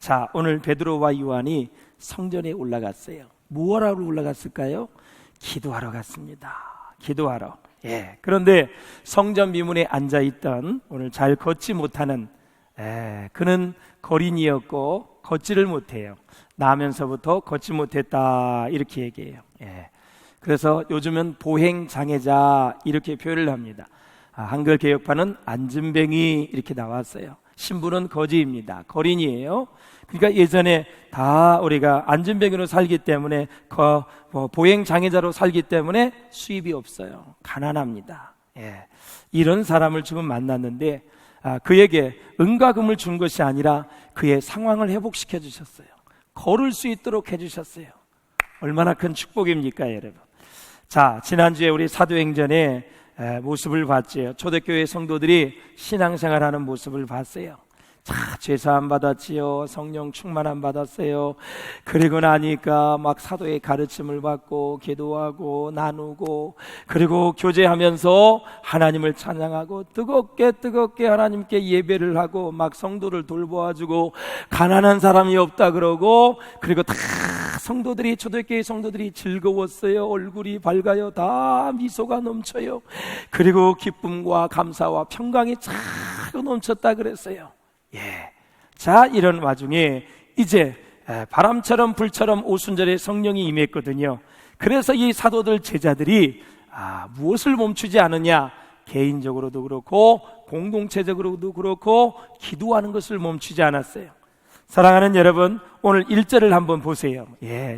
자, 오늘 베드로와 요한이 성전에 올라갔어요. 무엇하러 올라갔을까요? 기도하러 갔습니다. 기도하러. 그런데 성전 미문에 앉아있던, 오늘 잘 걷지 못하는, 그는 거린이었고 걷지를 못해요. 나면서부터 걷지 못했다, 이렇게 얘기해요. 그래서 요즘은 보행장애자 이렇게 표현을 합니다. 한글 개혁판은 안진뱅이 이렇게 나왔어요. 신부는 거지입니다. 거린이에요. 그러니까 예전에 다 우리가 안진뱅이로 살기 때문에, 보행장애자로 살기 때문에 수입이 없어요. 가난합니다. 이런 사람을 지금 만났는데, 그에게 은과 금을 준 것이 아니라 그의 상황을 회복시켜 주셨어요. 걸을 수 있도록 해주셨어요. 얼마나 큰 축복입니까, 여러분? 자, 지난주에 우리 사도행전의 모습을 봤지요. 초대교회 성도들이 신앙생활하는 모습을 봤어요. 자, 죄사함 받았지요. 성령 충만함 받았어요. 그리고 나니까 막 사도의 가르침을 받고 기도하고 나누고, 그리고 교제하면서 하나님을 찬양하고 뜨겁게 하나님께 예배를 하고, 막 성도를 돌보아주고, 가난한 사람이 없다 그러고, 그리고 다 성도들이, 초대교회 성도들이 즐거웠어요. 얼굴이 밝아요. 다 미소가 넘쳐요. 그리고 기쁨과 감사와 평강이 차고 넘쳤다 그랬어요. 자, 이런 와중에 이제 바람처럼 불처럼 오순절에 성령이 임했거든요. 그래서 이 사도들 제자들이 무엇을 멈추지 않으냐? 개인적으로도 그렇고 공동체적으로도 그렇고 기도하는 것을 멈추지 않았어요. 사랑하는 여러분, 오늘 1절을 한번 보세요.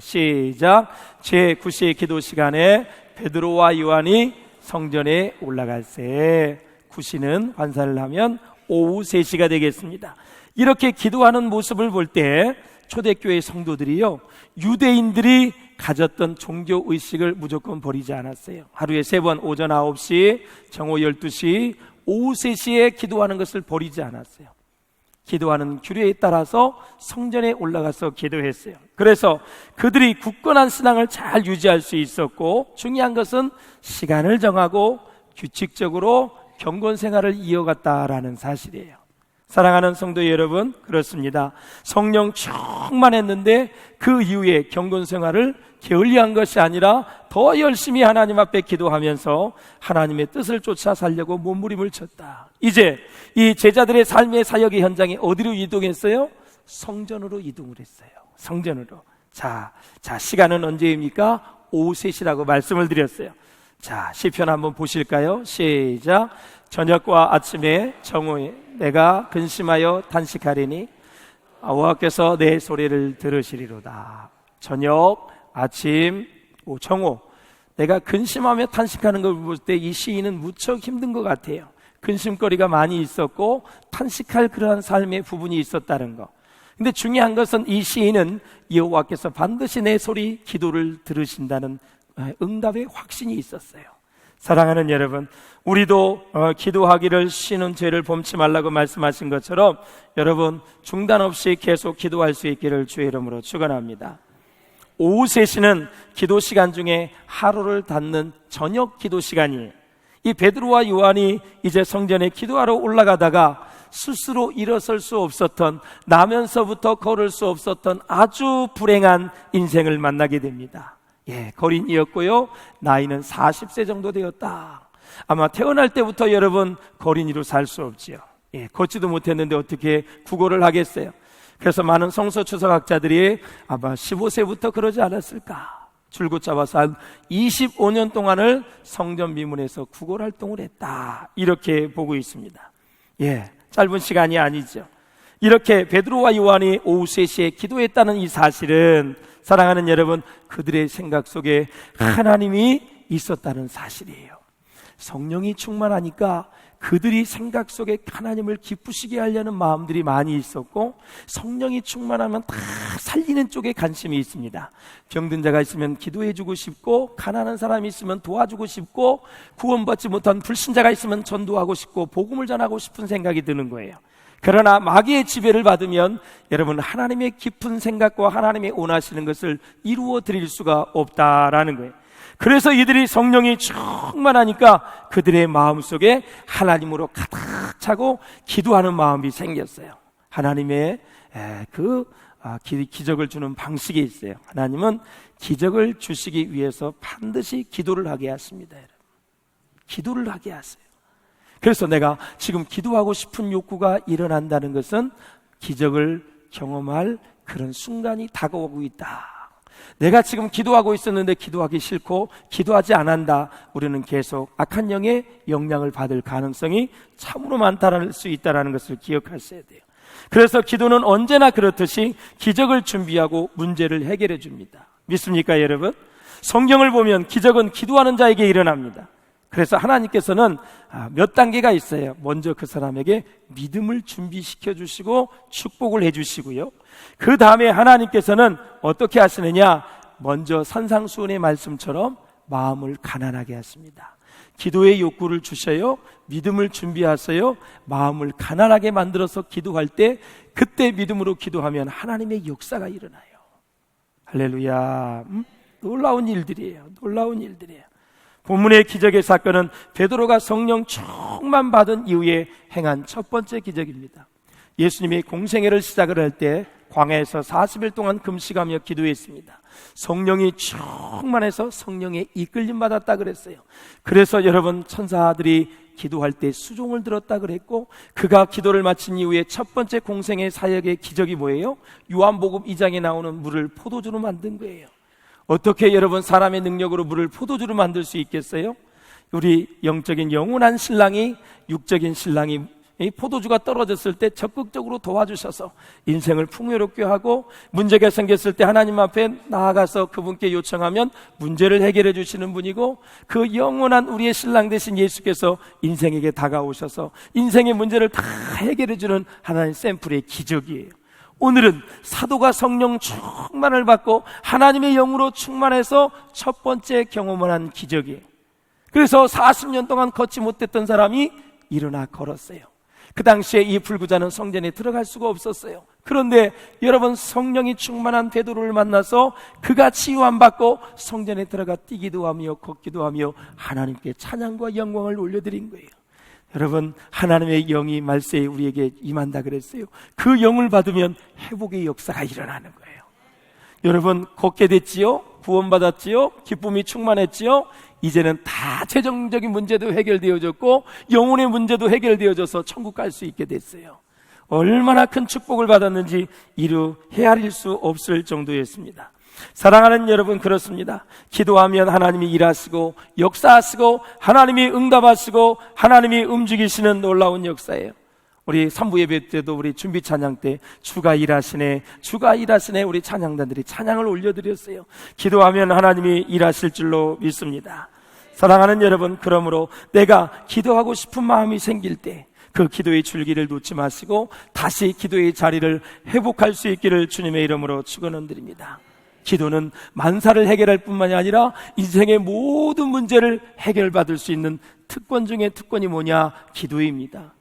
시작. 제9시의 기도 시간에 베드로와 요한이 성전에 올라갈새. 9시는 환산을 하면 오후 3시가 되겠습니다. 이렇게 기도하는 모습을 볼 때 초대교회 성도들이요, 유대인들이 가졌던 종교의식을 무조건 버리지 않았어요. 하루에 3번, 오전 9시, 정오 12시, 오후 3시에 기도하는 것을 버리지 않았어요. 기도하는 규례에 따라서 성전에 올라가서 기도했어요. 그래서 그들이 굳건한 신앙을 잘 유지할 수 있었고, 중요한 것은 시간을 정하고 규칙적으로 경건 생활을 이어갔다라는 사실이에요. 사랑하는 성도 여러분, 그렇습니다. 성령 충만했는데 그 이후에 경건 생활을 게을리한 것이 아니라 더 열심히 하나님 앞에 기도하면서 하나님의 뜻을 쫓아 살려고 몸부림을 쳤다. 이제 이 제자들의 삶의 사역의 현장이 어디로 이동했어요? 성전으로 이동을 했어요. 성전으로. 자, 시간은 언제입니까? 오후 3시라고 말씀을 드렸어요. 자, 시편 한번 보실까요? 시작. 저녁과 아침에 정오에 내가 근심하여 단식하리니 여호와께서 내 소리를 들으시리로다. 저녁, 아침, 정오, 내가 근심하며 탄식하는 걸 볼 때 이 시인은 무척 힘든 것 같아요. 근심거리가 많이 있었고 탄식할 그러한 삶의 부분이 있었다는 거. 근데 중요한 것은 이 시인은 여호와께서 반드시 내 소리, 기도를 들으신다는 응답의 확신이 있었어요. 사랑하는 여러분, 우리도 기도하기를 쉬는 죄를 범치 말라고 말씀하신 것처럼 여러분 중단 없이 계속 기도할 수 있기를 주의 이름으로 축원합니다. 오후 3시는 기도 시간 중에 하루를 닫는 저녁 기도 시간이에요. 이 베드로와 요한이 이제 성전에 기도하러 올라가다가 스스로 일어설 수 없었던, 나면서부터 걸을 수 없었던 아주 불행한 인생을 만나게 됩니다. 거린이였고요, 나이는 40세 정도 되었다. 아마 태어날 때부터 여러분 거린이로 살 수 없지요. 걷지도 못했는데 어떻게 구걸을 하겠어요? 그래서 많은 성서 추석학자들이 아마 15세부터 그러지 않았을까, 줄곧 잡아서 한 25년 동안을 성전 미문에서 구걸 활동을 했다, 이렇게 보고 있습니다. 짧은 시간이 아니죠. 이렇게 베드로와 요한이 오후 3시에 기도했다는 이 사실은, 사랑하는 여러분, 그들의 생각 속에 하나님이 있었다는 사실이에요. 성령이 충만하니까 그들이 생각 속에 하나님을 기쁘시게 하려는 마음들이 많이 있었고, 성령이 충만하면 다 살리는 쪽에 관심이 있습니다. 병든 자가 있으면 기도해주고 싶고, 가난한 사람이 있으면 도와주고 싶고, 구원받지 못한 불신자가 있으면 전도하고 싶고, 복음을 전하고 싶은 생각이 드는 거예요. 그러나 마귀의 지배를 받으면 여러분 하나님의 깊은 생각과 하나님의 원하시는 것을 이루어 드릴 수가 없다라는 거예요. 그래서 이들이 성령이 충만하니까 그들의 마음속에 하나님으로 가득 차고 기도하는 마음이 생겼어요. 하나님의 기적을 주는 방식이 있어요. 하나님은 기적을 주시기 위해서 반드시 기도를 하게 하십니다. 여러분. 기도를 하게 하세요. 그래서 내가 지금 기도하고 싶은 욕구가 일어난다는 것은 기적을 경험할 그런 순간이 다가오고 있다. 내가 지금 기도하고 있었는데 기도하기 싫고 기도하지 않는다. 우리는 계속 악한 영의 영향을 받을 가능성이 참으로 많다는 수 있다는 것을 기억하셔야 돼요. 그래서 기도는 언제나 그렇듯이 기적을 준비하고 문제를 해결해 줍니다. 믿습니까 여러분? 성경을 보면 기적은 기도하는 자에게 일어납니다. 그래서 하나님께서는 몇 단계가 있어요. 먼저 그 사람에게 믿음을 준비시켜 주시고 축복을 해 주시고요, 그 다음에 하나님께서는 어떻게 하시느냐, 먼저 산상수훈의 말씀처럼 마음을 가난하게 하십니다. 기도의 욕구를 주셔요, 믿음을 준비하세요, 마음을 가난하게 만들어서 기도할 때 그때 믿음으로 기도하면 하나님의 역사가 일어나요. 할렐루야. 놀라운 일들이에요. 놀라운 일들이에요. 본문의 기적의 사건은 베드로가 성령 충만 받은 이후에 행한 첫 번째 기적입니다. 예수님이 공생애를 시작을 할 때 광야에서 40일 동안 금식하며 기도했습니다. 성령이 충만해서 성령에 이끌림 받았다 그랬어요. 그래서 여러분, 천사들이 기도할 때 수종을 들었다 그랬고, 그가 기도를 마친 이후에 첫 번째 공생애 사역의 기적이 뭐예요? 요한복음 2장에 나오는 물을 포도주로 만든 거예요. 어떻게 여러분 사람의 능력으로 물을 포도주로 만들 수 있겠어요? 우리 영적인 영원한 신랑이, 육적인 신랑이 이 포도주가 떨어졌을 때 적극적으로 도와주셔서 인생을 풍요롭게 하고, 문제가 생겼을 때 하나님 앞에 나아가서 그분께 요청하면 문제를 해결해 주시는 분이고, 그 영원한 우리의 신랑 되신 예수께서 인생에게 다가오셔서 인생의 문제를 다 해결해 주는 하나님 샘플의 기적이에요. 오늘은 사도가 성령 충만을 받고 하나님의 영으로 충만해서 첫 번째 경험을 한 기적이에요. 그래서 40년 동안 걷지 못했던 사람이 일어나 걸었어요. 그 당시에 이 불구자는 성전에 들어갈 수가 없었어요. 그런데 여러분, 성령이 충만한 베드로를 만나서 그가 치유 안 받고 성전에 들어가 뛰기도 하며 걷기도 하며 하나님께 찬양과 영광을 올려드린 거예요. 여러분, 하나님의 영이 말세에 우리에게 임한다 그랬어요. 그 영을 받으면 회복의 역사가 일어나는 거예요. 여러분, 걷게 됐지요? 구원받았지요? 기쁨이 충만했지요? 이제는 다 재정적인 문제도 해결되어졌고 영혼의 문제도 해결되어져서 천국 갈 수 있게 됐어요. 얼마나 큰 축복을 받았는지 이루 헤아릴 수 없을 정도였습니다. 사랑하는 여러분, 그렇습니다. 기도하면 하나님이 일하시고 역사하시고 하나님이 응답하시고 하나님이 움직이시는 놀라운 역사예요. 우리 3부 예배 때도 우리 준비 찬양 때 주가 일하시네, 주가 일하시네, 우리 찬양단들이 찬양을 올려드렸어요. 기도하면 하나님이 일하실 줄로 믿습니다. 사랑하는 여러분, 그러므로 내가 기도하고 싶은 마음이 생길 때 그 기도의 줄기를 놓지 마시고 다시 기도의 자리를 회복할 수 있기를 주님의 이름으로 축원드립니다. 기도는 만사를 해결할 뿐만이 아니라 인생의 모든 문제를 해결받을 수 있는 특권 중에 특권이 뭐냐? 기도입니다.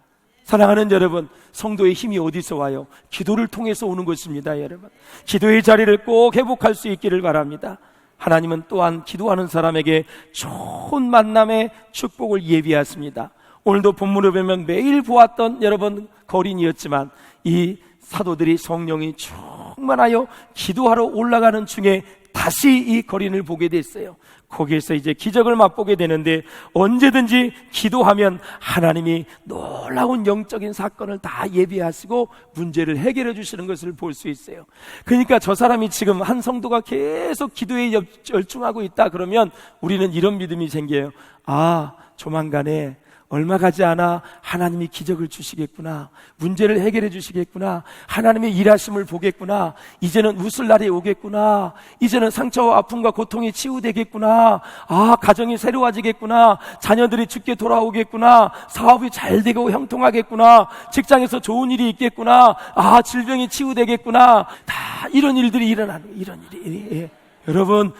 사랑하는 여러분, 성도의 힘이 어디서 와요? 기도를 통해서 오는 것입니다. 여러분, 기도의 자리를 꼭 회복할 수 있기를 바랍니다. 하나님은 또한 기도하는 사람에게 좋은 만남의 축복을 예비하십니다. 오늘도 본문을 보면 매일 보았던 여러분 거린이었지만 이 사도들이 성령이 충만하여 기도하러 올라가는 중에 다시 이 거린을 보게 됐어요. 거기에서 이제 기적을 맛보게 되는데, 언제든지 기도하면 하나님이 놀라운 영적인 사건을 다 예비하시고 문제를 해결해 주시는 것을 볼 수 있어요. 그러니까 저 사람이 지금 한 성도가 계속 기도에 열중하고 있다 그러면 우리는 이런 믿음이 생겨요. 아, 조만간에 얼마 가지 않아 하나님이 기적을 주시겠구나, 문제를 해결해 주시겠구나, 하나님의 일하심을 보겠구나, 이제는 웃을 날이 오겠구나, 이제는 상처와 아픔과 고통이 치유되겠구나, 아, 가정이 새로워지겠구나, 자녀들이 죽게 돌아오겠구나, 사업이 잘 되고 형통하겠구나, 직장에서 좋은 일이 있겠구나, 아, 질병이 치유되겠구나, 다 이런 일들이 일어나는, 이런 일이, 여러분,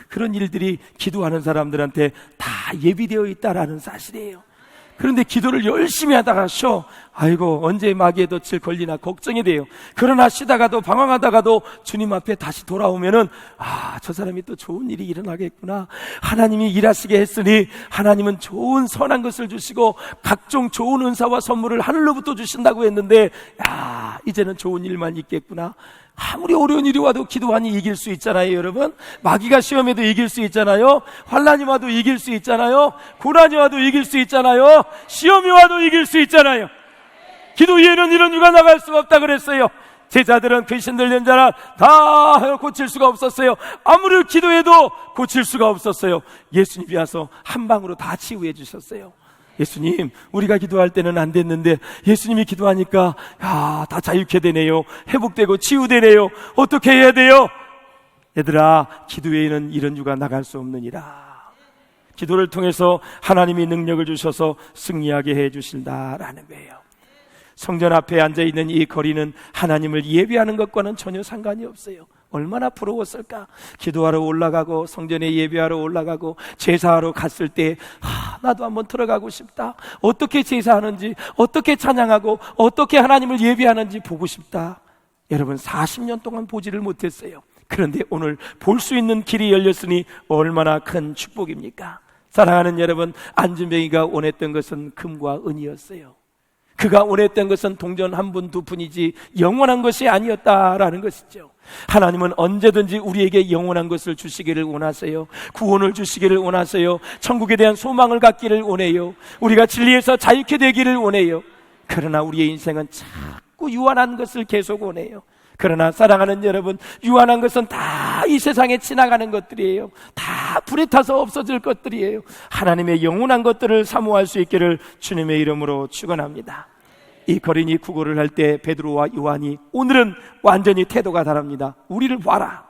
그런 일들이 기도하는 사람들한테 다 예비되어 있다라는 사실이에요. 그런데 기도를 열심히 하다가 아이고 언제 마귀의 덫을 걸리나 걱정이 돼요. 그러나 쉬다가도 방황하다가도 주님 앞에 다시 돌아오면은 저 사람이 또 좋은 일이 일어나겠구나. 하나님이 일하시게 했으니 하나님은 좋은 선한 것을 주시고 각종 좋은 은사와 선물을 하늘로부터 주신다고 했는데 이제는 좋은 일만 있겠구나. 아무리 어려운 일이 와도 기도하니 이길 수 있잖아요, 여러분. 마귀가 시험에도 이길 수 있잖아요. 환난이 와도 이길 수 있잖아요. 고난이 와도 이길 수 있잖아요. 시험이 와도 이길 수 있잖아요. 기도 위에는 이런 유가 나갈 수가 없다 그랬어요. 제자들은 귀신 들린 자라 다 고칠 수가 없었어요. 아무리 기도해도 고칠 수가 없었어요. 예수님이 와서 한 방으로 다 치유해 주셨어요. 예수님, 우리가 기도할 때는 안 됐는데 예수님이 기도하니까 다 자유케 되네요. 회복되고 치유되네요. 어떻게 해야 돼요? 얘들아, 기도 외에는 이런 유가 나갈 수 없느니라. 기도를 통해서 하나님이 능력을 주셔서 승리하게 해 주신다라는 거예요. 성전 앞에 앉아있는 이 거리는 하나님을 예배하는 것과는 전혀 상관이 없어요. 얼마나 부러웠을까. 기도하러 올라가고 성전에 예배하러 올라가고 제사하러 갔을 때 나도 한번 들어가고 싶다. 어떻게 제사하는지, 어떻게 찬양하고 어떻게 하나님을 예배하는지 보고 싶다. 여러분, 40년 동안 보지를 못했어요. 그런데 오늘 볼 수 있는 길이 열렸으니 얼마나 큰 축복입니까? 사랑하는 여러분, 안진뱅이가 원했던 것은 금과 은이었어요. 그가 원했던 것은 동전 한 분, 두 푼이지 영원한 것이 아니었다라는 것이죠. 하나님은 언제든지 우리에게 영원한 것을 주시기를 원하세요. 구원을 주시기를 원하세요. 천국에 대한 소망을 갖기를 원해요. 우리가 진리에서 자유케 되기를 원해요. 그러나 우리의 인생은 자꾸 유한한 것을 계속 원해요. 그러나 사랑하는 여러분, 유한한 것은 다 이 세상에 지나가는 것들이에요. 다 불에 타서 없어질 것들이에요. 하나님의 영원한 것들을 사모할 수 있기를 주님의 이름으로 축원합니다. 이 거린이 구걸을 할 때 베드로와 요한이 오늘은 완전히 태도가 다릅니다. 우리를 봐라.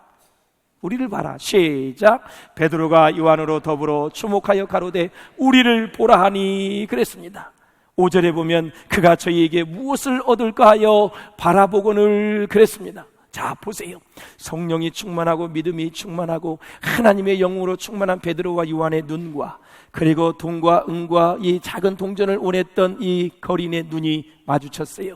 우리를 봐라. 시작. 베드로가 요한으로 더불어 주목하여 가로되 우리를 보라 하니 그랬습니다. 5절에 보면 그가 저희에게 무엇을 얻을까 하여 바라보고는 그랬습니다. 자, 보세요. 성령이 충만하고 믿음이 충만하고 하나님의 영으로 충만한 베드로와 요한의 눈과 그리고 돈과 은과 이 작은 동전을 원했던 이 거린의 눈이 마주쳤어요.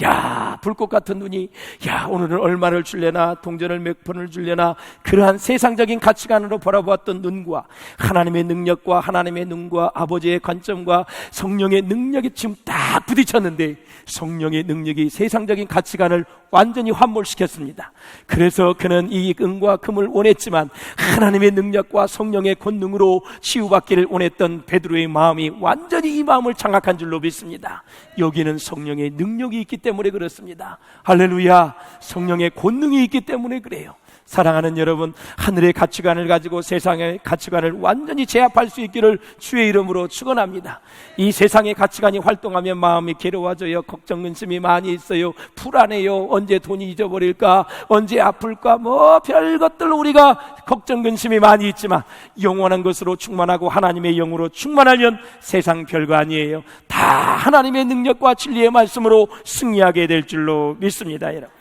야, 불꽃 같은 눈이, 야, 오늘은 얼마를 줄려나, 동전을 몇 푼을 줄려나, 그러한 세상적인 가치관으로 바라보았던 눈과 하나님의 능력과 하나님의 눈과 아버지의 관점과 성령의 능력이 지금 딱 부딪혔는데 성령의 능력이 세상적인 가치관을 완전히 환몰시켰습니다. 그래서 그는 이 은과 금을 원했지만 하나님의 능력과 성령의 권능으로 치유받기를 원했던 베드로의 마음이 완전히 이 마음을 장악한 줄로 믿습니다. 여기는 성령의 능력이 있기 때문에 그렇습니다. 할렐루야. 성령의 권능이 있기 때문에 그래요. 사랑하는 여러분, 하늘의 가치관을 가지고 세상의 가치관을 완전히 제압할 수 있기를 주의 이름으로 축원합니다. 이 세상의 가치관이 활동하면 마음이 괴로워져요. 걱정 근심이 많이 있어요. 불안해요. 언제 돈이 잊어버릴까, 언제 아플까, 별것들 우리가 걱정 근심이 많이 있지만 영원한 것으로 충만하고 하나님의 영으로 충만하면 세상 별거 아니에요. 다 하나님의 능력과 진리의 말씀으로 승리하게 될 줄로 믿습니다. 여러분,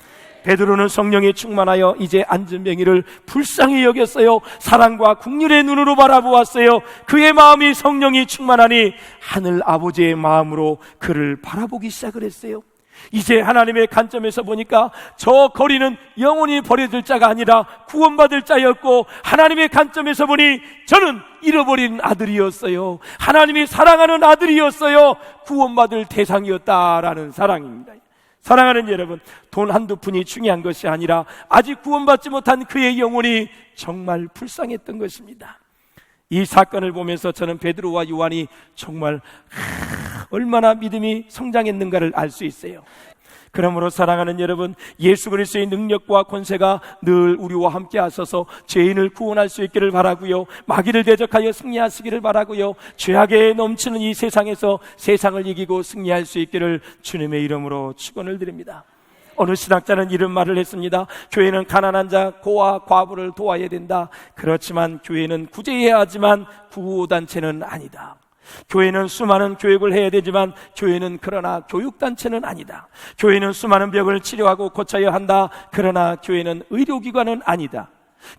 베드로는 성령에 충만하여 이제 안진뱅이를 불쌍히 여겼어요. 사랑과 긍휼의 눈으로 바라보았어요. 그의 마음이 성령이 충만하니 하늘 아버지의 마음으로 그를 바라보기 시작을 했어요. 이제 하나님의 관점에서 보니까 저 거리는 영원히 버려질 자가 아니라 구원받을 자였고, 하나님의 관점에서 보니 저는 잃어버린 아들이었어요. 하나님이 사랑하는 아들이었어요. 구원받을 대상이었다라는 사랑입니다. 사랑하는 여러분, 돈 한두 푼이 중요한 것이 아니라 아직 구원받지 못한 그의 영혼이 정말 불쌍했던 것입니다. 이 사건을 보면서 저는 베드로와 요한이 정말 얼마나 믿음이 성장했는가를 알 수 있어요. 그러므로 사랑하는 여러분, 예수 그리스도의 능력과 권세가 늘 우리와 함께 하셔서 죄인을 구원할 수 있기를 바라고요, 마귀를 대적하여 승리하시기를 바라고요, 죄악에 넘치는 이 세상에서 세상을 이기고 승리할 수 있기를 주님의 이름으로 축원을 드립니다. 어느 신학자는 이런 말을 했습니다. 교회는 가난한 자, 고아, 과부를 도와야 된다. 그렇지만 교회는 구제해야 하지만 구호단체는 아니다. 교회는 수많은 교육을 해야 되지만 교회는 그러나 교육단체는 아니다. 교회는 수많은 병을 치료하고 고쳐야 한다. 그러나 교회는 의료기관은 아니다.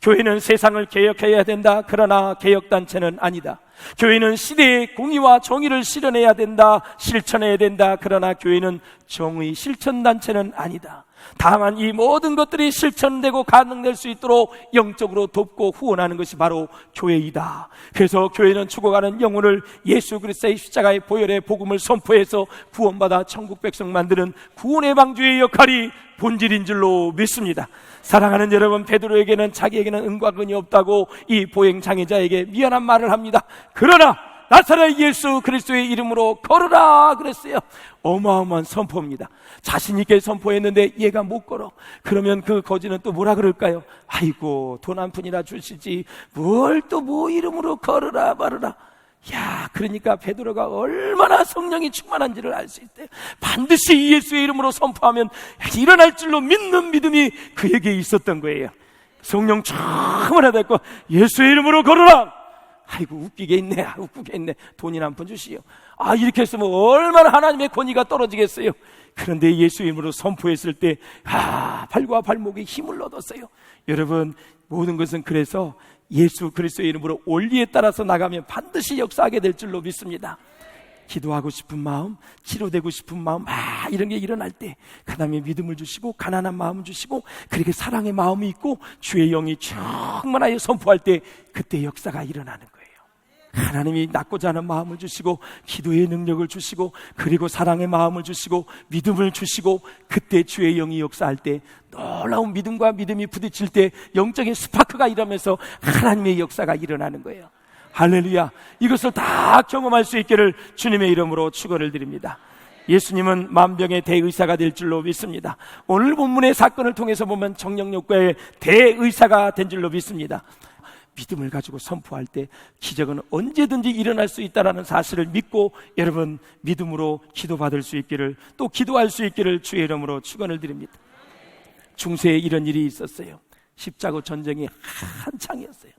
교회는 세상을 개혁해야 된다. 그러나 개혁단체는 아니다. 교회는 시대의 공의와 정의를 실현해야 된다. 실천해야 된다. 그러나 교회는 정의 실천단체는 아니다. 다만 이 모든 것들이 실천되고 가능될 수 있도록 영적으로 돕고 후원하는 것이 바로 교회이다. 그래서 교회는 죽어가는 영혼을 예수 그리스도의 십자가의 보혈의 복음을 선포해서 구원받아 천국 백성 만드는 구원의 방주의 역할이 본질인 줄로 믿습니다. 사랑하는 여러분, 베드로에게는 자기에게는 은과 근이 없다고 이 보행 장애자에게 미안한 말을 합니다. 그러나 나사렛 예수 그리스도의 이름으로 걸으라 그랬어요. 어마어마한 선포입니다. 자신 있게 선포했는데 얘가 못 걸어. 그러면 그 거지는 또 뭐라 그럴까요? 아이고, 돈 한 푼이나 주시지 뭘 또 뭐 이름으로 걸으라 말으라. 야, 그러니까 베드로가 얼마나 성령이 충만한지를 알 수 있대요. 반드시 예수의 이름으로 선포하면 일어날 줄로 믿는 믿음이 그에게 있었던 거예요. 성령 충만하다고 예수의 이름으로 걸으라. 아이고, 웃기게 있네. 웃기게 있네. 돈이나 한 푼 주시오. 이렇게 했으면 얼마나 하나님의 권위가 떨어지겠어요. 그런데 예수 이름으로 선포했을 때 발과 발목에 힘을 얻었어요. 여러분, 모든 것은 그래서 예수 그리스도의 이름으로 원리에 따라서 나가면 반드시 역사하게 될 줄로 믿습니다. 기도하고 싶은 마음, 치료되고 싶은 마음, 이런 게 일어날 때 그 다음에 믿음을 주시고 가난한 마음을 주시고 그렇게 사랑의 마음이 있고 주의 영이 충만하여 선포할 때 그때 역사가 일어나는 거예요. 하나님이 낳고자 하는 마음을 주시고 기도의 능력을 주시고 그리고 사랑의 마음을 주시고 믿음을 주시고 그때 주의 영이 역사할 때 놀라운 믿음과 믿음이 부딪힐 때 영적인 스파크가 일어나면서 하나님의 역사가 일어나는 거예요. 할렐루야. 이것을 다 경험할 수 있기를 주님의 이름으로 축원을 드립니다. 예수님은 만병의 대의사가 될 줄로 믿습니다. 오늘 본문의 사건을 통해서 보면 정령역과의 대의사가 된 줄로 믿습니다. 믿음을 가지고 선포할 때 기적은 언제든지 일어날 수 있다는 사실을 믿고 여러분 믿음으로 기도받을 수 있기를 또 기도할 수 있기를 주의 이름으로 축원을 드립니다. 중세에 이런 일이 있었어요. 십자군 전쟁이 한창이었어요.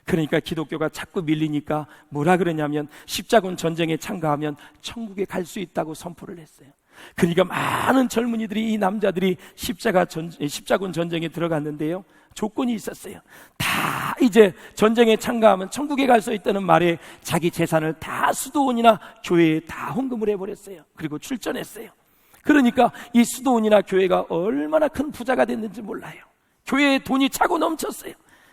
그러니까 기독교가 자꾸 밀리니까 뭐라 그러냐면 십자군 전쟁에 참가하면 천국에 갈 수 있다고 선포를 했어요. 그러니까 많은 젊은이들이 이 남자들이 십자군 전쟁에 들어갔는데요. 조건이 있었어요. 다 이제 전쟁에 참가하면 천국에 갈 수 있다는 말에 자기 재산을 다 수도원이나 교회에 다 헌금을 해버렸어요. 그리고 출전했어요. 그러니까 이 수도원이나 교회가 얼마나 큰 부자가 됐는지 몰라요. 교회에 돈이 차고 넘쳤어요.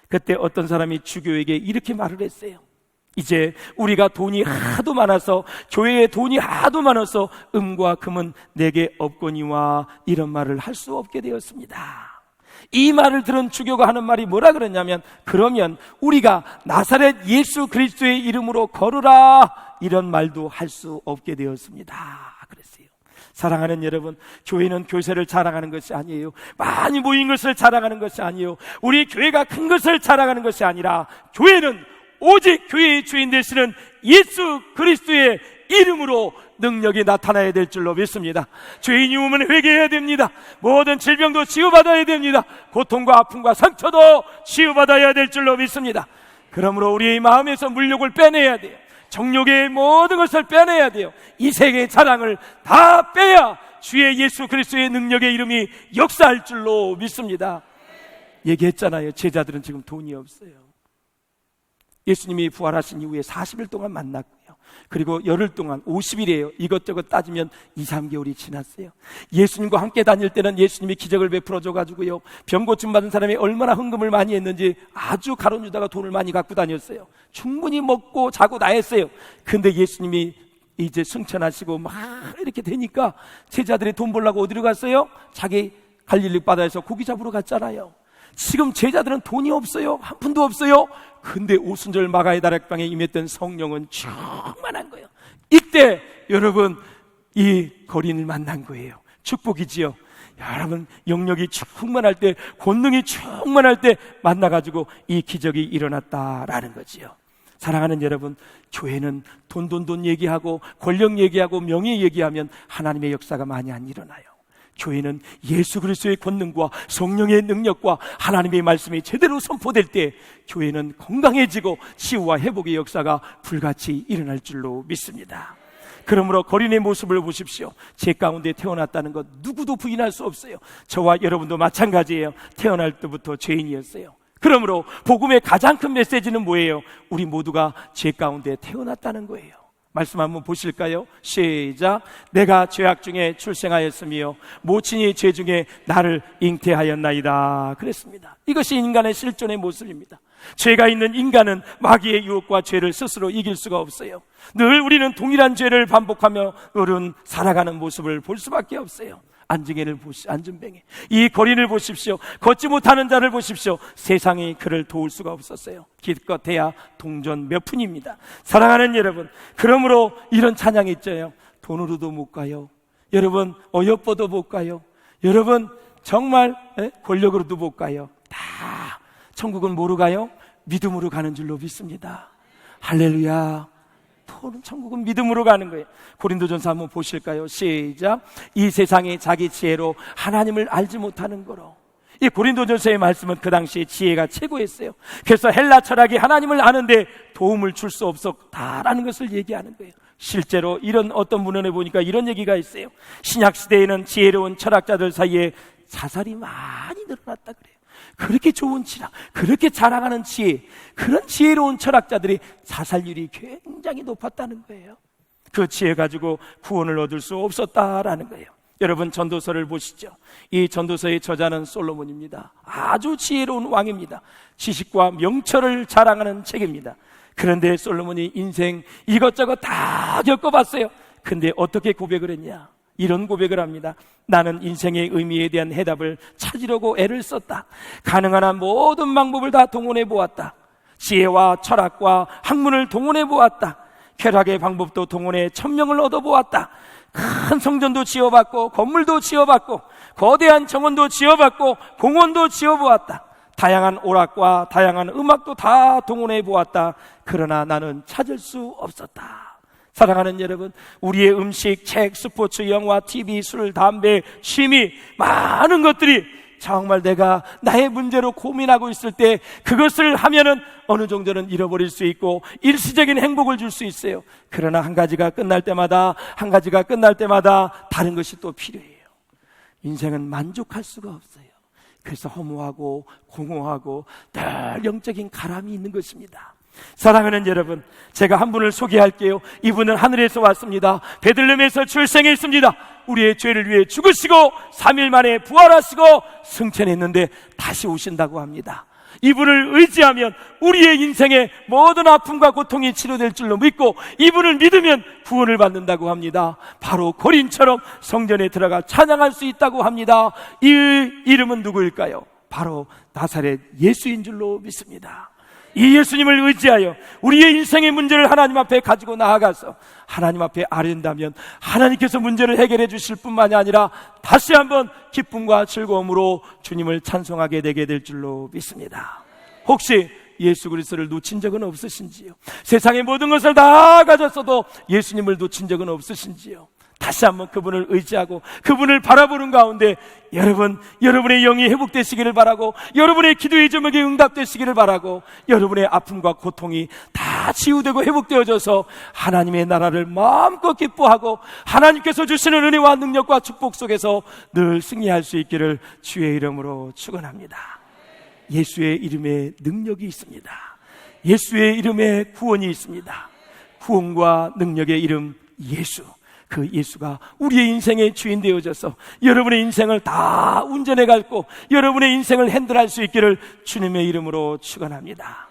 그때 어떤 사람이 주교에게 이렇게 말을 했어요. 이제 우리가 돈이 하도 많아서 교회에 돈이 하도 많아서 음과 금은 내게 없거니와 이런 말을 할 수 없게 되었습니다. 이 말을 들은 주교가 하는 말이 뭐라 그러냐면 그러면 우리가 나사렛 예수 그리스도의 이름으로 걸으라 이런 말도 할 수 없게 되었습니다. 그랬어요. 사랑하는 여러분, 교회는 교세를 자랑하는 것이 아니에요. 많이 모인 것을 자랑하는 것이 아니에요. 우리 교회가 큰 것을 자랑하는 것이 아니라 교회는 오직 교회의 주인 되시는 예수 그리스도의 이름으로 능력이 나타나야 될 줄로 믿습니다. 죄인이 오면 회개해야 됩니다. 모든 질병도 치유받아야 됩니다. 고통과 아픔과 상처도 치유받아야 될 줄로 믿습니다. 그러므로 우리의 마음에서 물욕을 빼내야 돼요. 정욕의 모든 것을 빼내야 돼요. 이 세계의 자랑을 다 빼야 주의 예수 그리스도의 능력의 이름이 역사할 줄로 믿습니다. 얘기했잖아요. 제자들은 지금 돈이 없어요. 예수님이 부활하신 이후에 40일 동안 만났고요. 그리고 열흘 동안 50일이에요. 이것저것 따지면 2, 3개월이 지났어요. 예수님과 함께 다닐 때는 예수님이 기적을 베풀어줘가지고요. 병 고침 받은 사람이 얼마나 헌금을 많이 했는지 아주 가론 유다가 돈을 많이 갖고 다녔어요. 충분히 먹고 자고 다 했어요. 근데 예수님이 이제 승천하시고 막 이렇게 되니까 제자들이 돈 벌려고 어디로 갔어요? 자기 갈릴리 바다에서 고기 잡으러 갔잖아요. 지금 제자들은 돈이 없어요. 한 푼도 없어요. 근데 오순절 마가의 다락방에 임했던 성령은 충만한 거예요. 이때 여러분 이 거린을 만난 거예요. 축복이지요. 여러분 영역이 충만할 때, 권능이 충만할 때 만나가지고 이 기적이 일어났다라는 거지요. 사랑하는 여러분, 교회는 돈 얘기하고 권력 얘기하고 명예 얘기하면 하나님의 역사가 많이 안 일어나요. 교회는 예수 그리스도의 권능과 성령의 능력과 하나님의 말씀이 제대로 선포될 때 교회는 건강해지고 치유와 회복의 역사가 불같이 일어날 줄로 믿습니다. 그러므로 거린의 모습을 보십시오. 제 가운데 태어났다는 것 누구도 부인할 수 없어요. 저와 여러분도 마찬가지예요. 태어날 때부터 죄인이었어요. 그러므로 복음의 가장 큰 메시지는 뭐예요? 우리 모두가 죄 가운데 태어났다는 거예요. 말씀 한번 보실까요? 시작. 내가 죄악 중에 출생하였으며 모친이 죄 중에 나를 잉태하였나이다 그랬습니다. 이것이 인간의 실존의 모습입니다. 죄가 있는 인간은 마귀의 유혹과 죄를 스스로 이길 수가 없어요. 늘 우리는 동일한 죄를 반복하며 살아가는 모습을 볼 수밖에 없어요. 안전뱅이 이 거린을 보십시오. 걷지 못하는 자를 보십시오. 세상이 그를 도울 수가 없었어요. 기껏해야 동전 몇 푼입니다. 사랑하는 여러분, 그러므로 이런 찬양이 있죠. 돈으로도 못 가요. 여러분, 어여뻐도 못 가요. 여러분, 정말 권력으로도 못 가요. 다 천국은 뭐로 가요? 믿음으로 가는 줄로 믿습니다. 할렐루야. 천국은 믿음으로 가는 거예요. 고린도전서 한번 보실까요? 시작. 이 세상이 자기 지혜로 하나님을 알지 못하는 거로. 이 고린도전서의 말씀은 그 당시에 지혜가 최고였어요. 그래서 헬라 철학이 하나님을 아는데 도움을 줄 수 없었다라는 것을 얘기하는 거예요. 실제로 이런 어떤 문헌에 보니까 이런 얘기가 있어요. 신약 시대에는 지혜로운 철학자들 사이에 자살이 많이 늘어났다 그래요. 그렇게 좋은 철학, 그렇게 자랑하는 지혜, 그런 지혜로운 철학자들이 자살률이 굉장히 높았다는 거예요. 그 지혜 가지고 구원을 얻을 수 없었다라는 거예요. 여러분, 전도서를 보시죠. 이 전도서의 저자는 솔로몬입니다. 아주 지혜로운 왕입니다. 지식과 명철을 자랑하는 책입니다. 그런데 솔로몬이 인생 이것저것 다 겪어봤어요. 근데 어떻게 고백을 했냐? 이런 고백을 합니다. 나는 인생의 의미에 대한 해답을 찾으려고 애를 썼다. 가능한 한 모든 방법을 다 동원해 보았다. 지혜와 철학과 학문을 동원해 보았다. 쾌락의 방법도 동원해 천명을 얻어 보았다. 큰 성전도 지어봤고 건물도 지어봤고 거대한 정원도 지어봤고 공원도 지어보았다. 다양한 오락과 다양한 음악도 다 동원해 보았다. 그러나 나는 찾을 수 없었다. 사랑하는 여러분, 우리의 음식, 책, 스포츠, 영화, TV, 술, 담배, 취미, 많은 것들이 정말 내가 나의 문제로 고민하고 있을 때 그것을 하면은 어느 정도는 잃어버릴 수 있고 일시적인 행복을 줄 수 있어요. 그러나 한 가지가 끝날 때마다 다른 것이 또 필요해요. 인생은 만족할 수가 없어요. 그래서 허무하고 공허하고 늘 영적인 가람이 있는 것입니다. 사랑하는 여러분, 제가 한 분을 소개할게요. 이분은 하늘에서 왔습니다. 베들레헴에서 출생했습니다. 우리의 죄를 위해 죽으시고 3일 만에 부활하시고 승천했는데 다시 오신다고 합니다. 이분을 의지하면 우리의 인생의 모든 아픔과 고통이 치료될 줄로 믿고 이분을 믿으면 구원을 받는다고 합니다. 바로 고린처럼 성전에 들어가 찬양할 수 있다고 합니다. 이 이름은 누구일까요? 바로 나사렛 예수인 줄로 믿습니다. 이 예수님을 의지하여 우리의 인생의 문제를 하나님 앞에 가지고 나아가서 하나님 앞에 아뢰는다면 하나님께서 문제를 해결해 주실 뿐만이 아니라 다시 한번 기쁨과 즐거움으로 주님을 찬송하게 되게 될 줄로 믿습니다. 혹시 예수 그리스도를 놓친 적은 없으신지요? 세상의 모든 것을 다 가졌어도 예수님을 놓친 적은 없으신지요? 다시 한번 그분을 의지하고 그분을 바라보는 가운데 여러분의 영이 회복되시기를 바라고 여러분의 기도의 제목이 응답되시기를 바라고 여러분의 아픔과 고통이 다 치유되고 회복되어져서 하나님의 나라를 마음껏 기뻐하고 하나님께서 주시는 은혜와 능력과 축복 속에서 늘 승리할 수 있기를 주의 이름으로 축원합니다. 예수의 이름에 능력이 있습니다. 예수의 이름에 구원이 있습니다. 구원과 능력의 이름 예수. 그 예수가 우리의 인생의 주인 되어져서 여러분의 인생을 다 운전해 갈고 여러분의 인생을 핸들할 수 있기를 주님의 이름으로 축원합니다.